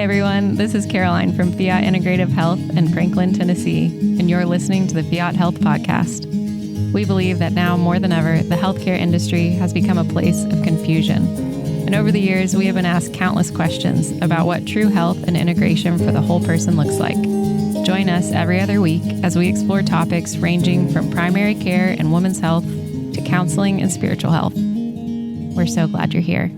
Hi, everyone. This is Caroline from Fiat Integrative Health in Franklin, Tennessee, and you're listening to the Fiat Health Podcast. We believe that now more than ever, the healthcare industry has become a place of confusion. And over the years, we have been asked countless questions about what true health and integration for the whole person looks like. Join us every other week as we explore topics ranging from primary care and women's health to counseling and spiritual health. We're so glad you're here.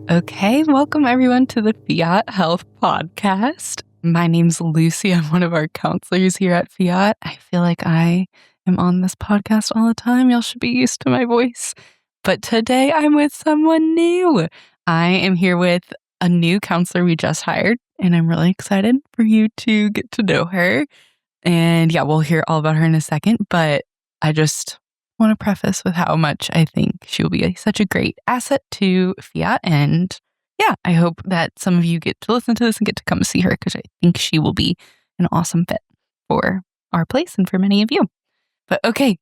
Okay, welcome everyone to the Fiat Health Podcast. My name's Lucy. I'm one of our counselors here at Fiat. I feel like I am on this podcast all the time. Y'all should be used to my voice. But today I'm with someone new. I am here with a new counselor we just hired, and I'm really excited for you to get to know her. And yeah, we'll hear all about her in a second, but I just want to preface with how much I think she'll be such a great asset to Fiat. And yeah, I hope that some of you get to listen to this and get to come see her because I think she will be an awesome fit for our place and for many of you. But okay,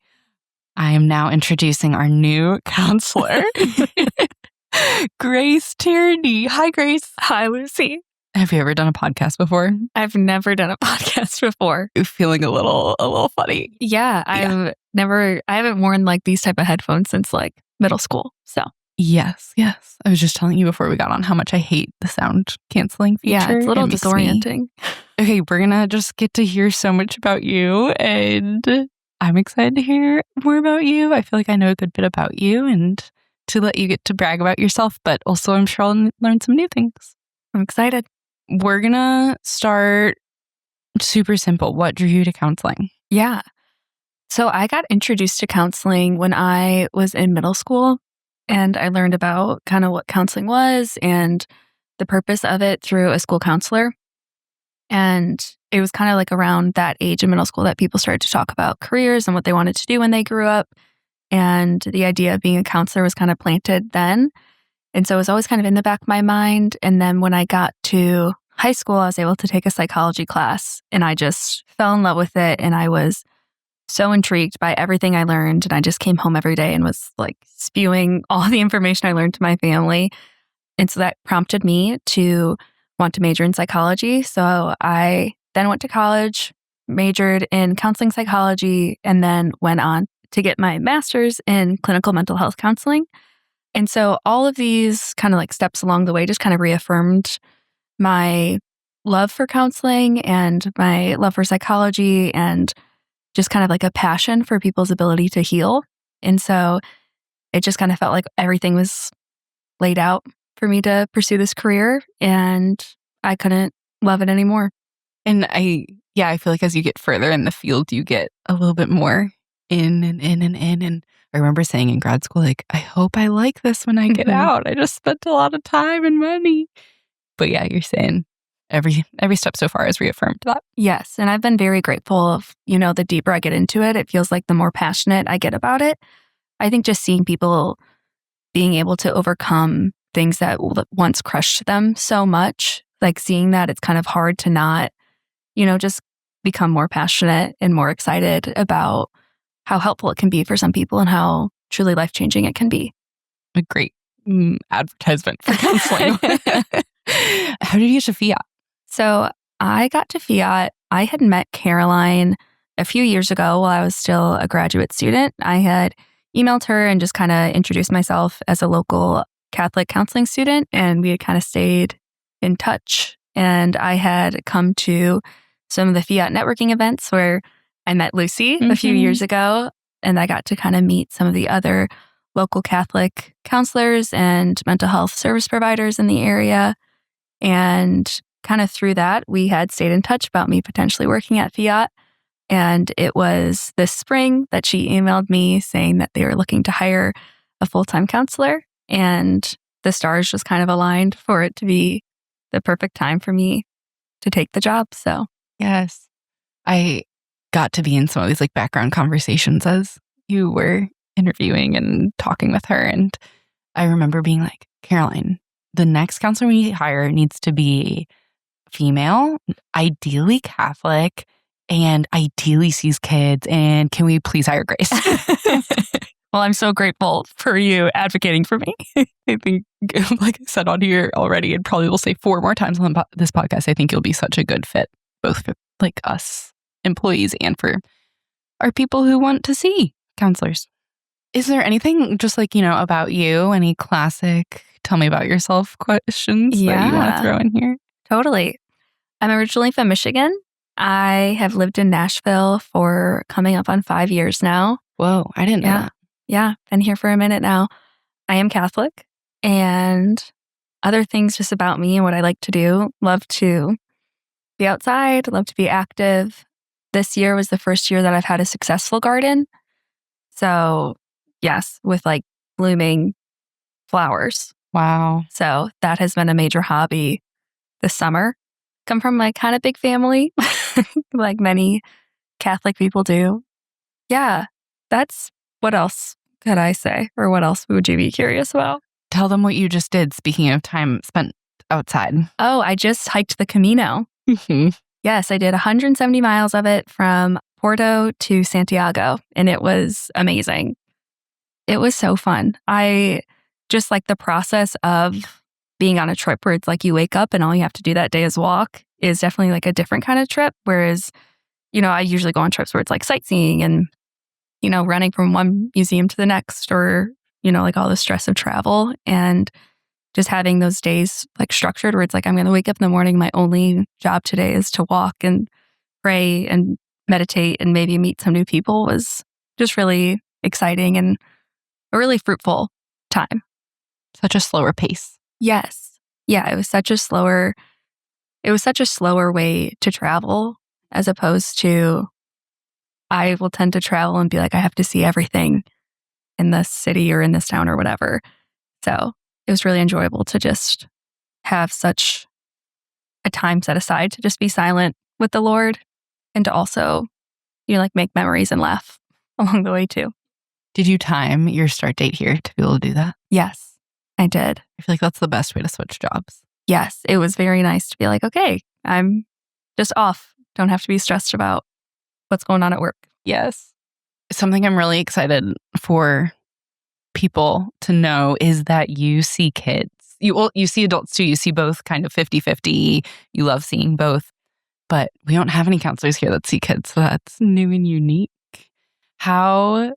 I am now introducing our new counselor, Grace Tierney. Hi, Grace. Hi, Lucy. Have you ever done a podcast before? I've never done a podcast before. You're feeling a little funny. Yeah, I haven't worn like these type of headphones since like middle school. So Yes. I was just telling you before we got on how much I hate the sound canceling feature. yeah, it's a little disorienting. Okay, we're gonna just get to hear so much about you, and I'm excited to hear more about you. I feel like I know a good bit about you, and to let you get to brag about yourself, but also I'm sure I'll learn some new things. I'm excited. We're gonna start super simple. What drew you to counseling? Yeah. So I got introduced to counseling when I was in middle school, and I learned about kind of what counseling was and the purpose of it through a school counselor. And it was kind of like around that age in middle school that people started to talk about careers and what they wanted to do when they grew up. And the idea of being a counselor was kind of planted then. And so it was always kind of in the back of my mind. And then when I got to high school, I was able to take a psychology class, and I just fell in love with it. And I was so intrigued by everything I learned. And I just came home every day and was like spewing all the information I learned to my family. And so that prompted me to want to major in psychology. So I then went to college, majored in counseling psychology, and then went on to get my master's in clinical mental health counseling. And so all of these kind of like steps along the way just kind of reaffirmed my love for counseling and my love for psychology and just kind of like a passion for people's ability to heal. And so it just kind of felt like everything was laid out for me to pursue this career, and I couldn't love it anymore. And I feel like as you get further in the field, you get a little bit more in and in and in. And I remember saying in grad school, like, I hope I like this when I get out. I just spent a lot of time and money. But yeah, you're saying every step so far has reaffirmed that. Yes. And I've been very grateful of, the deeper I get into it, it feels like the more passionate I get about it. I think just seeing people being able to overcome things that once crushed them so much, like seeing that it's kind of hard to not, just become more passionate and more excited about how helpful it can be for some people and how truly life-changing it can be. A great advertisement for counseling. How did you get to Fiat? So I got to Fiat. I had met Caroline a few years ago while I was still a graduate student. I had emailed her and just kind of introduced myself as a local Catholic counseling student, and we had kind of stayed in touch. And I had come to some of the Fiat networking events where I met Lucy a few years ago, and I got to kind of meet some of the other local Catholic counselors and mental health service providers in the area. And kind of through that, we had stayed in touch about me potentially working at Fiat. And it was this spring that she emailed me saying that they were looking to hire a full-time counselor. And the stars just kind of aligned for it to be the perfect time for me to take the job. So, yes, I got to be in some of these like background conversations as you were interviewing and talking with her. And I remember being like, Caroline, the next counselor we hire needs to be female, ideally Catholic, and ideally sees kids. And can we please hire Grace? Well, I'm so grateful for you advocating for me. I think, like I said on here already, and probably will say 4 more times on this podcast, I think you'll be such a good fit, both for like us employees and for our people who want to see counselors. Is there anything just like, about you, any classic tell me about yourself questions that you want to throw in here? Totally. I'm originally from Michigan. I have lived in Nashville for coming up on 5 years now. Whoa, I didn't know that. Yeah, been here for a minute now. I am Catholic, and other things just about me and what I like to do. Love to be outside, love to be active. This year was the first year that I've had a successful garden. So, yes, with like blooming flowers. Wow. So that has been a major hobby this summer. Come from a kind of big family, like many Catholic people do. Yeah, that's what else could I say? Or what else would you be curious about? Tell them what you just did, speaking of time spent outside. Oh, I just hiked the Camino. Yes, I did 170 miles of it from Porto to Santiago, and it was amazing. It was so fun. I just like the process of being on a trip where it's like you wake up and all you have to do that day is walk is definitely like a different kind of trip. Whereas, I usually go on trips where it's like sightseeing and, running from one museum to the next or, like all the stress of travel and just having those days like structured where it's like, I'm going to wake up in the morning. My only job today is to walk and pray and meditate and maybe meet some new people was just really exciting and a really fruitful time. Such a slower pace. Yes. Yeah, it was such a slower way to travel as opposed to I will tend to travel and be like, I have to see everything in this city or in this town or whatever. So it was really enjoyable to just have such a time set aside to just be silent with the Lord and to also, make memories and laugh along the way too. Did you time your start date here to be able to do that? Yes, I did. I feel like that's the best way to switch jobs. Yes, it was very nice to be like, okay, I'm just off. Don't have to be stressed about what's going on at work. Yes. Something I'm really excited for people to know is that you see kids. You see adults too. You see both kind of 50-50. You love seeing both. But we don't have any counselors here that see kids. So that's new and unique. I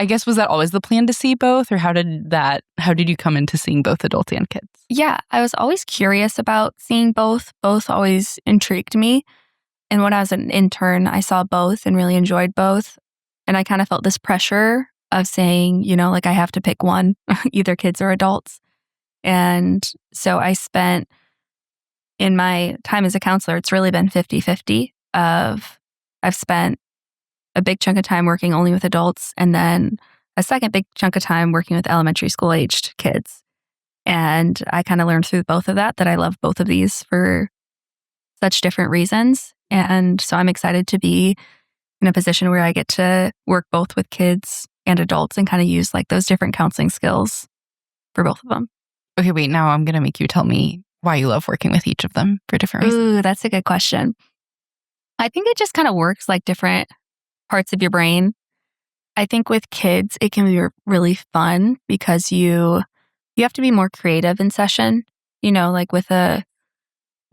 guess, was that always the plan to see both? Or how did you come into seeing both adults and kids? Yeah, I was always curious about seeing both. Both always intrigued me. And when I was an intern, I saw both and really enjoyed both. And I kind of felt this pressure of saying, like I have to pick one, either kids or adults. And so I spent, in my time as a counselor, it's really been 50-50 I've spent a big chunk of time working only with adults and then a second big chunk of time working with elementary school aged kids. And I kind of learned through both of that I love both of these for such different reasons. And so I'm excited to be in a position where I get to work both with kids and adults and kind of use like those different counseling skills for both of them. Okay, wait, now I'm going to make you tell me why you love working with each of them for different reasons. Ooh, that's a good question. I think it just kind of works like different parts of your brain. I think with kids, it can be really fun because you have to be more creative in session. Like with a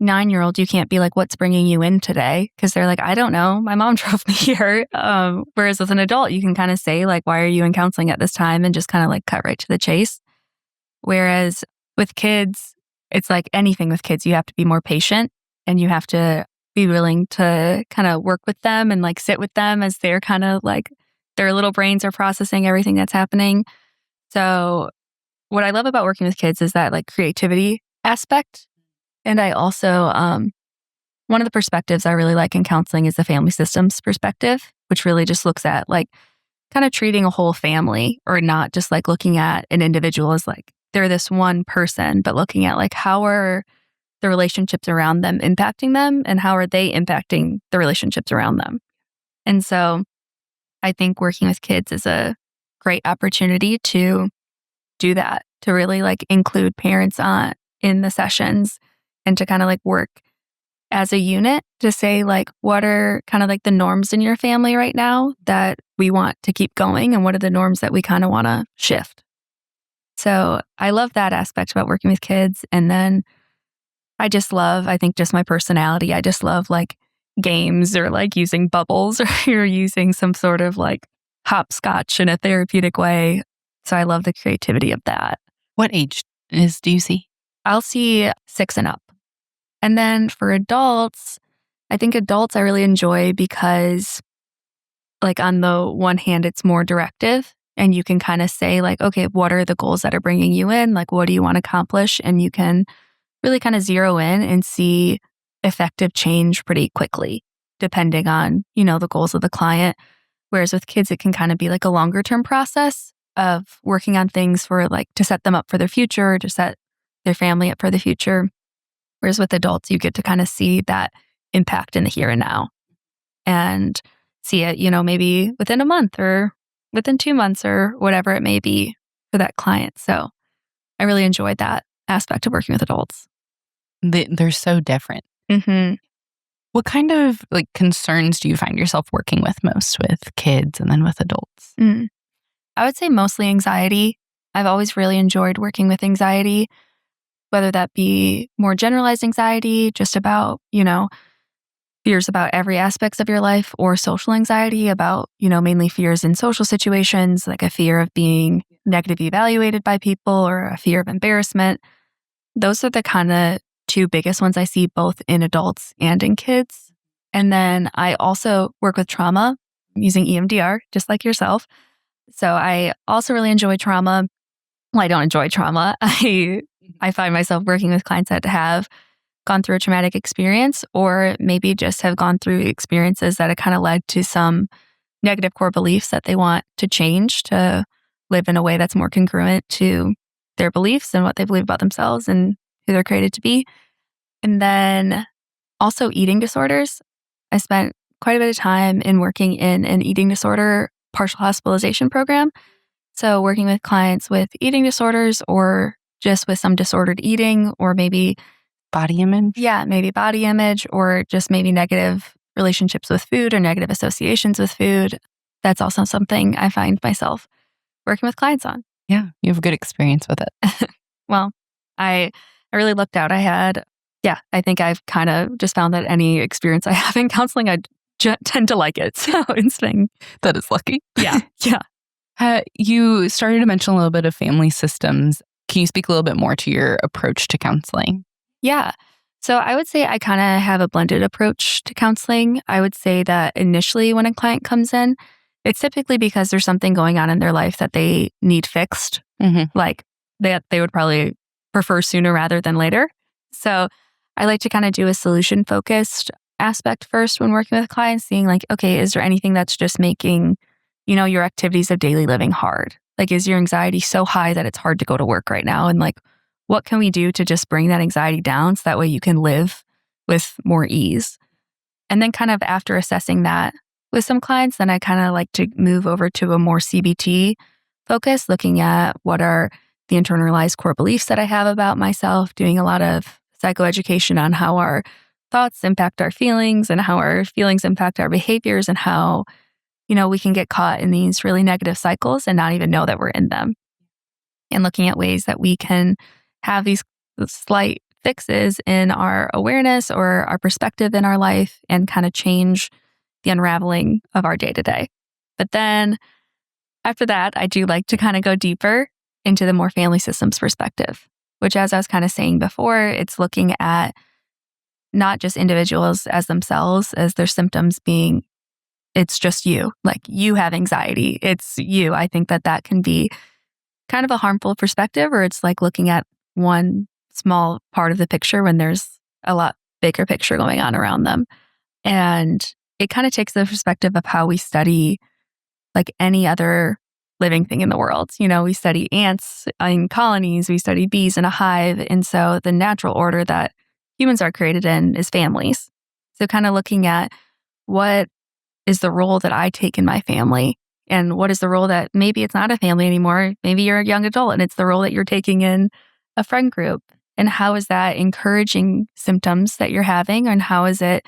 9-year-old, you can't be like, what's bringing you in today? Because they're like, I don't know. My mom drove me here. Whereas with an adult, you can kind of say like, why are you in counseling at this time? And just kind of like cut right to the chase. Whereas with kids, it's like anything with kids, you have to be more patient and you have to be willing to kind of work with them and like sit with them as they're kind of like their little brains are processing everything that's happening. So what I love about working with kids is that like creativity aspect. And I also, one of the perspectives I really like in counseling is the family systems perspective, which really just looks at like kind of treating a whole family or not just like looking at an individual as like they're this one person, but looking at like how are the relationships around them impacting them and how are they impacting the relationships around them. And so I think working with kids is a great opportunity to do that, to really like include parents in the sessions and to kind of like work as a unit to say, like, what are kind of like the norms in your family right now that we want to keep going, and what are the norms that we kind of want to shift. So I love that aspect about working with kids. And then I think just my personality. I just love like games or like using bubbles or using some sort of like hopscotch in a therapeutic way. So I love the creativity of that. What age do you see? I'll see 6 and up. And then for adults, I think adults I really enjoy because, like, on the one hand, it's more directive and you can kind of say, like, okay, what are the goals that are bringing you in? Like, what do you want to accomplish? And you can really kind of zero in and see effective change pretty quickly, depending on, the goals of the client. Whereas with kids, it can kind of be like a longer term process of working on things for like to set them up for their future, to set their family up for the future. Whereas with adults, you get to kind of see that impact in the here and now and see it, maybe within a month or within 2 months or whatever it may be for that client. So I really enjoyed that aspect of working with adults. They're so different. Mm-hmm. What kind of like concerns do you find yourself working with most with kids and then with adults? I would say mostly anxiety. I've always really enjoyed working with anxiety, whether that be more generalized anxiety, just about, fears about every aspects of your life, or social anxiety about, mainly fears in social situations, like a fear of being negatively evaluated by people or a fear of embarrassment. Those are the kind of 2 biggest ones I see both in adults and in kids. And then I also work with trauma using EMDR, just like yourself. So I also really enjoy trauma. Well, I don't enjoy trauma. I find myself working with clients that have gone through a traumatic experience or maybe just have gone through experiences that have kind of led to some negative core beliefs that they want to change to live in a way that's more congruent to their beliefs and what they believe about themselves and who they're created to be. And then also eating disorders. I spent quite a bit of time in working in an eating disorder partial hospitalization program. So working with clients with eating disorders or just with some disordered eating or maybe Body image? Yeah, maybe body image or just maybe negative relationships with food or negative associations with food. That's also something I find myself working with clients on. Yeah, you have a good experience with it. Well, I really lucked out. I think I've kind of just found that any experience I have in counseling, I tend to like it. So it's been, That is lucky. yeah. You started to mention a little bit of family systems. Can you speak a little bit more to your approach to counseling? Yeah. So I would say I kind of have a blended approach to counseling. I would say that initially when a client comes in, it's typically because there's something going on in their life that they need fixed. Like that they would probably prefer sooner rather than later. So I like to kind of do a solution focused aspect first when working with clients, seeing like, okay, is there anything that's just making, your activities of daily living hard? Like, is your anxiety so high that it's hard to go to work right now? And like, what can we do to just bring that anxiety down so that way you can live with more ease? And then kind of after assessing that with some clients, then I kind of like to move over to a more CBT focus, looking at what are the internalized core beliefs that I have about myself, doing a lot of psychoeducation on how our thoughts impact our feelings and how our feelings impact our behaviors and how, we can get caught in these really negative cycles and not even know that we're in them. And looking at ways that we can have these slight fixes in our awareness or our perspective in our life and kind of change the unraveling of our day to day. But then after that, I do like to kind of go deeper into the more family systems perspective, which, as I was kind of saying before, it's looking at not just individuals as themselves, as their symptoms being, it's just you, like you have anxiety, it's you. I think that can be kind of a harmful perspective, or it's like looking at one small part of the picture when there's a lot bigger picture going on around them. And it kind of takes the perspective of how we study like any other living thing in the world. We study ants in colonies, we study bees in a hive. And so the natural order that humans are created in is families. So kind of looking at what is the role that I take in my family. And what is the role that maybe it's not a family anymore? Maybe you're a young adult and it's the role that you're taking in a friend group. And how is that encouraging symptoms that you're having? And how is it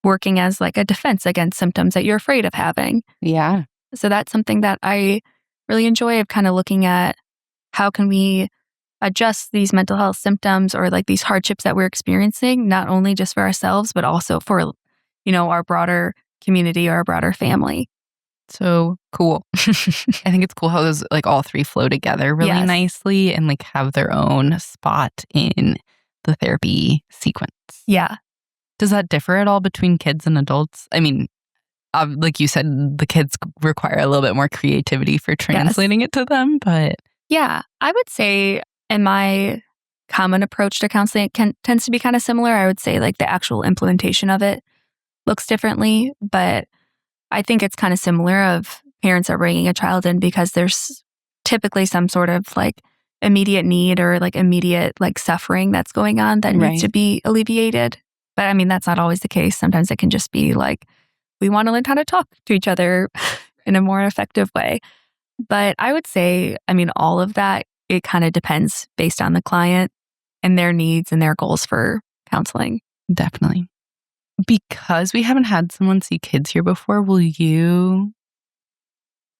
working as like a defense against symptoms that you're afraid of having? Yeah. So that's something that I really enjoy, of kind of looking at how can we adjust these mental health symptoms or like these hardships that we're experiencing, not only just for ourselves, but also for, our broader community or our broader family. So cool. I think it's cool how those like all three flow together really Yes. nicely and like have their own spot in the therapy sequence. Yeah. Does that differ at all between kids and adults? I mean, like you said, the kids require a little bit more creativity for translating it to them, but Yeah, I would say in my common approach to counseling, it tends to be kind of similar. I would say like the actual implementation of it looks differently, but I think it's kind of similar of parents are bringing a child in because there's typically some sort of like immediate need or like immediate like suffering that's going on that needs to be alleviated. But I mean, that's not always the case. Sometimes it can just be like, we want to learn how to talk to each other in a more effective way. But I would say, I mean, all of that, it kind of depends based on the client and their needs and their goals for counseling. Definitely. Because we haven't had someone see kids here before, will you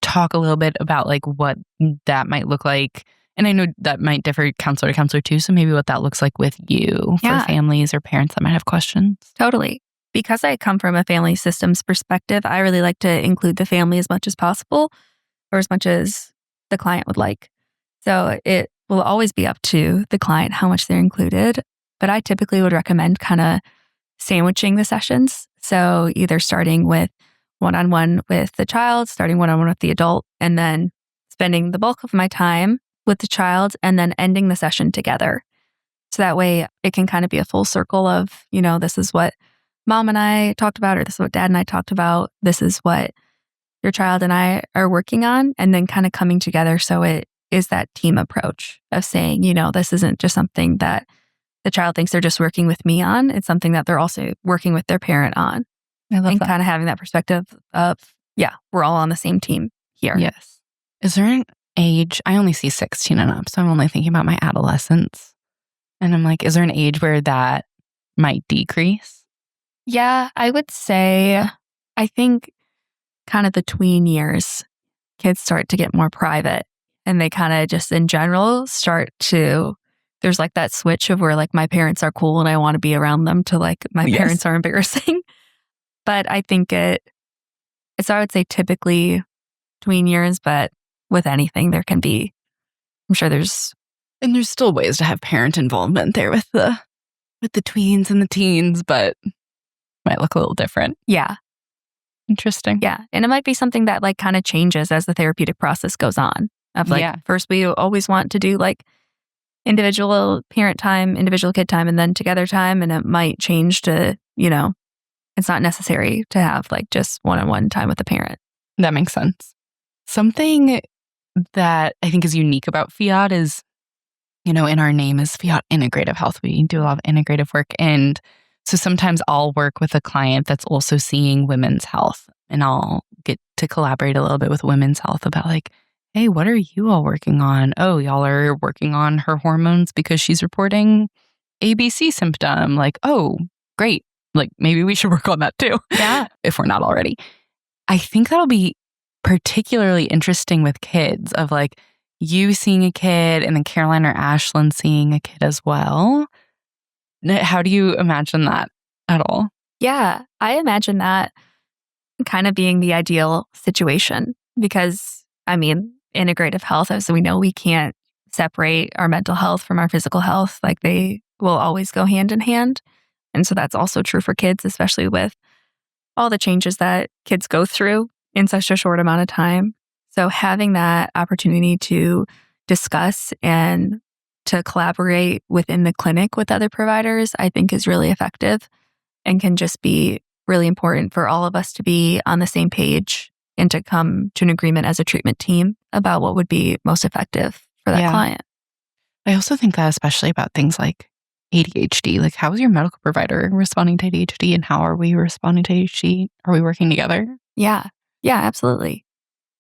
talk a little bit about like what that might look like? And I know that might differ counselor to counselor too. So maybe what that looks like with you for families or parents that might have questions. Totally. Because I come from a family systems perspective, I really like to include the family as much as possible or as much as the client would like. So it will always be up to the client how much they're included. But I typically would recommend kind of sandwiching the sessions. So either starting with one-on-one with the child, starting one-on-one with the adult, and then spending the bulk of my time with the child and then ending the session together. So that way it can kind of be a full circle of, this is what mom and I talked about, or this is what dad and I talked about. This is what your child and I are working on, and then kind of coming together. So it is that team approach of saying, this isn't just something that the child thinks they're just working with me on. It's something that they're also working with their parent on. I love and that. kind of having that perspective of, we're all on the same team here. Yes. Is there an age? I only see 16 and up, so I'm only thinking about my adolescence. And I'm like, is there an age where that might decrease? Yeah, I would say, I think kind of the tween years, kids start to get more private and they kind of just in general start to, there's like that switch of where like my parents are cool and I want to be around them to like my parents are embarrassing. But I think so I would say typically tween years, but with anything there can be, I'm sure there's still ways to have parent involvement there with the tweens and the teens, but might look a little different. Yeah. Interesting. Yeah. And it might be something that like kind of changes as the therapeutic process goes on. Of like, first we always want to do like individual parent time, individual kid time, and then together time. And it might change to, it's not necessary to have like just one-on-one time with the parent. That makes sense. Something that I think is unique about Fiat is, in our name is Fiat Integrative Health. We do a lot of integrative work. And so sometimes I'll work with a client that's also seeing women's health, and I'll get to collaborate a little bit with women's health about like, hey, what are you all working on? Oh, y'all are working on her hormones because she's reporting ABC symptom. Like, oh, great. Like maybe we should work on that too. Yeah. If we're not already. I think that'll be particularly interesting with kids of like you seeing a kid and then Caroline or Ashlyn seeing a kid as well. How do you imagine that at all? Yeah, I imagine that kind of being the ideal situation because, I mean, integrative health, as we know, we can't separate our mental health from our physical health. Like they will always go hand in hand. And so that's also true for kids, especially with all the changes that kids go through in such a short amount of time. So having that opportunity to discuss and to collaborate within the clinic with other providers, I think is really effective and can just be really important for all of us to be on the same page and to come to an agreement as a treatment team about what would be most effective for that client. I also think that especially about things like ADHD, like how is your medical provider responding to ADHD and how are we responding to ADHD? Are we working together? Yeah. Yeah, absolutely.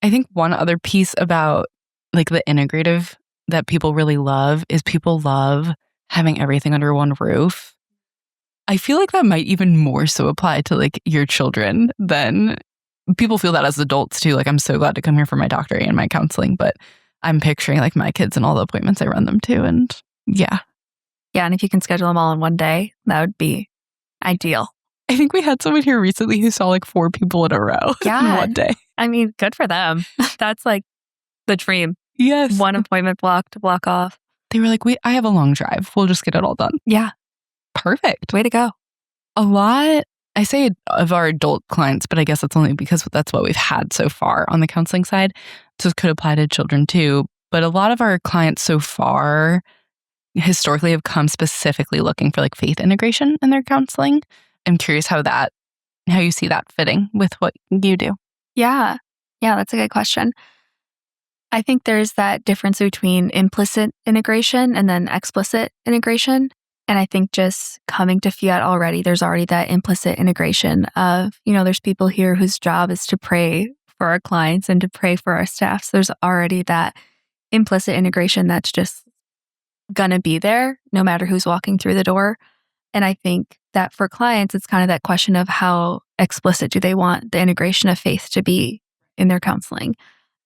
I think one other piece about like the integrative that people really love is people love having everything under one roof. I feel like that might even more so apply to like your children than people feel that as adults too. Like, I'm so glad to come here for my doctor and my counseling, but I'm picturing like my kids and all the appointments I run them to. And yeah. Yeah. And if you can schedule them all in one day, that would be ideal. I think we had someone here recently who saw like 4 people in a row in one day. I mean, good for them. That's like the dream. Yes. One appointment block to block off. They were like, I have a long drive. We'll just get it all done. Yeah. Perfect. Way to go. A lot, I say of our adult clients, but I guess it's only because that's what we've had so far on the counseling side. So it could apply to children too. But a lot of our clients so far historically have come specifically looking for like faith integration in their counseling. I'm curious how you see that fitting with what you do. Yeah. Yeah, that's a good question. I think there's that difference between implicit integration and then explicit integration. And I think just coming to Fiat already, there's already that implicit integration of, there's people here whose job is to pray for our clients and to pray for our staff. So there's already that implicit integration that's just going to be there no matter who's walking through the door. And I think that for clients, it's kind of that question of how explicit do they want the integration of faith to be in their counseling.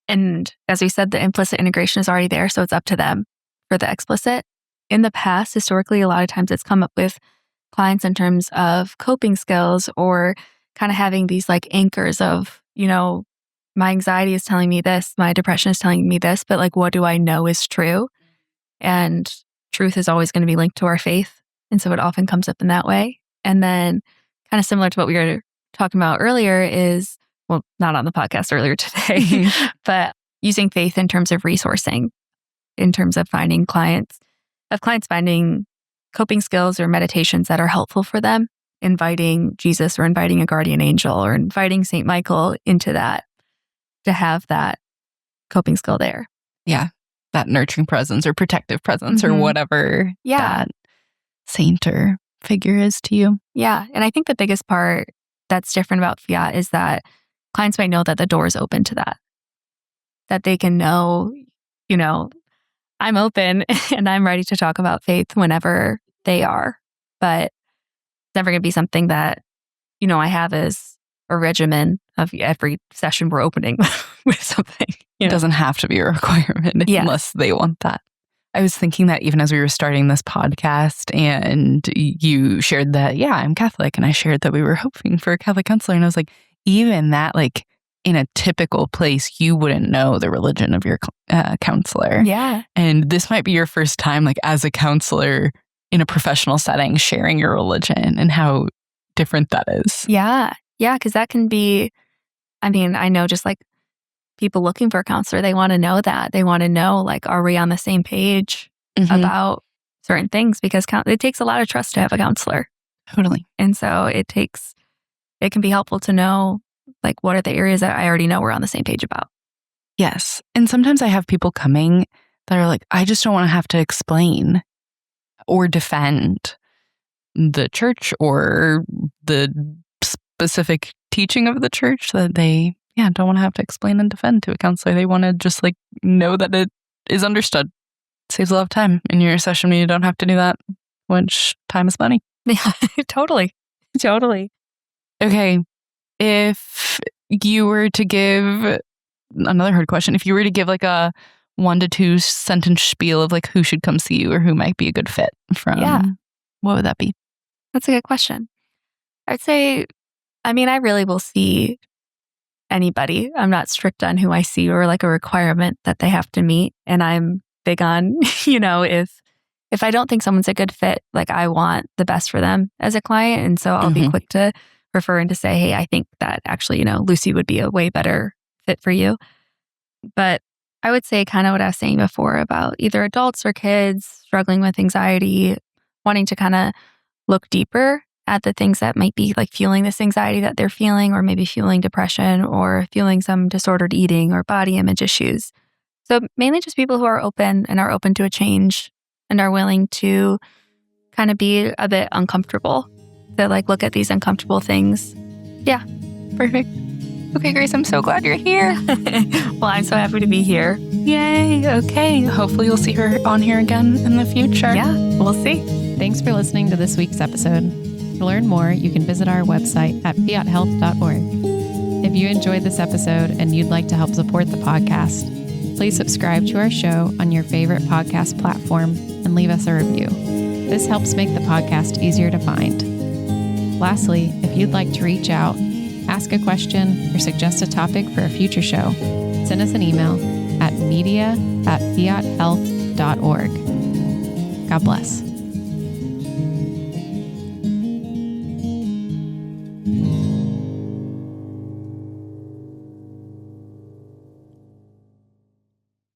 And as we said, the implicit integration is already there, so it's up to them for the explicit. In the past, historically, a lot of times it's come up with clients in terms of coping skills or kind of having these like anchors of, my anxiety is telling me this, my depression is telling me this, but like, what do I know is true? And truth is always going to be linked to our faith. And so it often comes up in that way. And then kind of similar to what we were talking about earlier is, well, not on the podcast earlier today, but using faith in terms of resourcing, in terms of finding clients finding coping skills or meditations that are helpful for them, inviting Jesus or inviting a guardian angel or inviting St. Michael into that, to have that coping skill there. Yeah. That nurturing presence or protective presence or whatever that saint or figure is to you. Yeah. And I think the biggest part that's different about Fiat is that clients might know that the door is open to that they can know, I'm open and I'm ready to talk about faith whenever they are. But it's never going to be something that, I have as a regimen of every session we're opening with something. It doesn't have to be a requirement unless they want that. I was thinking that even as we were starting this podcast and you shared that, I'm Catholic, and I shared that we were hoping for a Catholic counselor. And I was like, even that, like in a typical place, you wouldn't know the religion of your counselor. Yeah. And this might be your first time, like as a counselor in a professional setting, sharing your religion and how different that is. Yeah. Yeah. Because that can be, I know just like people looking for a counselor, they want to know that. They want to know, like, are we on the same page about certain things? Because it takes a lot of trust to have a counselor. Totally. And so it can be helpful to know, like, what are the areas that I already know we're on the same page about? Yes. And sometimes I have people coming that are like, I just don't want to have to explain or defend the church or the specific teaching of the church that they don't want to have to explain and defend to a counselor. They want to just like know that it is understood. It saves a lot of time in your session when you don't have to do that, which time is money. Yeah, totally. Okay. If you were to give another hard question, if you were to give like a 1 to 2 sentence spiel of like who should come see you or who might be a good fit from, what would that be? That's a good question. I'd say, I really will see anybody. I'm not strict on who I see or like a requirement that they have to meet. And I'm big on, if I don't think someone's a good fit, like I want the best for them as a client. And so I'll be quick to refer and to say, hey, I think that actually, Lucy would be a way better fit for you. But I would say kind of what I was saying before about either adults or kids struggling with anxiety, wanting to kind of look deeper at the things that might be like fueling this anxiety that they're feeling, or maybe fueling depression or fueling some disordered eating or body image issues. So mainly just people who are open to a change and are willing to kind of be a bit uncomfortable, to like look at these uncomfortable things. Yeah. Perfect. Okay, Grace, I'm so glad you're here. Well, I'm so happy to be here. Yay. Okay. Hopefully you'll see her on here again in the future. Yeah, we'll see. Thanks for listening to this week's episode. To learn more, you can visit our website at fiathealth.org. If you enjoyed this episode and you'd like to help support the podcast, please subscribe to our show on your favorite podcast platform and leave us a review. This helps make the podcast easier to find. Lastly, if you'd like to reach out, ask a question, or suggest a topic for a future show, send us an email at media@fiathealth.org. God bless.